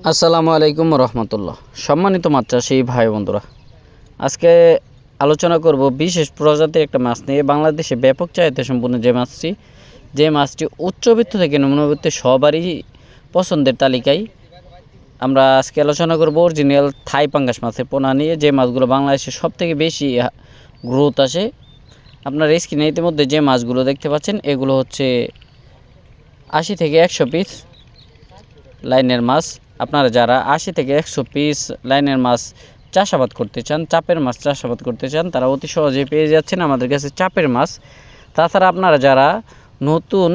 আসসালামু আলাইকুম রহমতুল্লাহ। সম্মানিত মাছ চাষি ভাই বন্ধুরা, আজকে আলোচনা করব বিশেষ প্রজাতির একটা মাছ নিয়ে। বাংলাদেশে ব্যাপক চাহিদা সম্পন্ন যে মাছটি উচ্চবিত্ত থেকে নিম্নবিত্ত সবারই পছন্দের তালিকায়। আমরা আজকে আলোচনা করব অরিজিনাল থাই পাঙ্গাস মাছের পোনা নিয়ে, যে মাছগুলো বাংলাদেশে সবথেকে বেশি গ্রোথ আসে। আপনার স্ক্রিনে ইতিমধ্যে যে মাছগুলো দেখতে পাচ্ছেন, এগুলো হচ্ছে 80 থেকে 100 পিস লাইনের মাছ। আপনারা যারা 80 থেকে 100 পিস লাইনের মাছ চাষাবাদ করতে চান, চাপের মাছ চাষাবাদ করতে চান, তারা অতি সহজে পেয়ে যাচ্ছেন আমাদের কাছে চাপের মাছ। তাছাড়া আপনারা যারা নতুন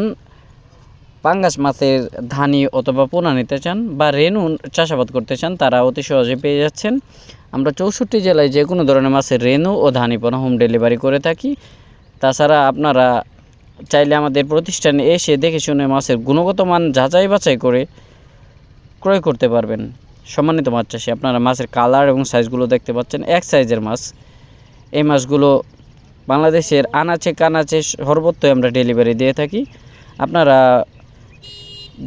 পাঙ্গাস মাছের ধানি অথবা পোনা নিতে চান বা রেনু চাষাবাদ করতে চান, তারা অতি সহজে পেয়ে যাচ্ছেন। আমরা 64 জেলায় যে কোনো ধরনের মাছের রেনু ও ধানি পোনা হোম ডেলিভারি করে থাকি। তাছাড়া আপনারা চাইলে আমাদের প্রতিষ্ঠানে এসে দেখে শুনে মাছের গুণগত মান যাচাই বাছাই করে ক্রয় করতে পারবেন। সম্মানিত মাছ চাষি, আপনারা মাছের কালার এবং সাইজগুলো দেখতে পাচ্ছেন, এক সাইজের মাছ। এই মাছগুলো বাংলাদেশের আনাচে কানাচে সর্বত্র আমরা ডেলিভারি দিয়ে থাকি। আপনারা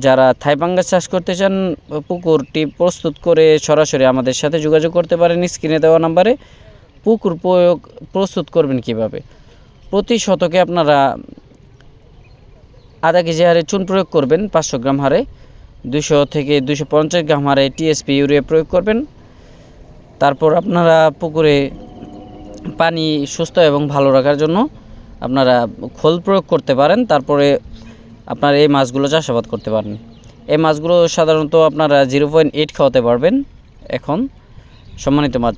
যারা থাই পাঙ্গাস চাষ করতে চান, পুকুরটি প্রস্তুত করে সরাসরি আমাদের সাথে যোগাযোগ করতে পারেন স্ক্রিনে দেওয়া নাম্বারে। পুকুর প্রস্তুত করবেন কিভাবে? প্রতি শতকে আপনারা আধা কেজি হারে চুন প্রয়োগ করবেন, 500 গ্রাম হারে। 200 থেকে 250 গ্রাম হারে টিএসপি ইউরিয়া প্রয়োগ করবেন। তারপর আপনারা পুকুরে পানি সুস্থ এবং ভালো রাখার জন্য আপনারা খোল প্রয়োগ করতে পারেন। তারপরে আপনারা এই মাছগুলো চাষাবাদ করতে পারেন। এই মাছগুলো সাধারণত আপনারা 0.8 খাওয়াতে পারবেন। এখন সম্মানিত মাছ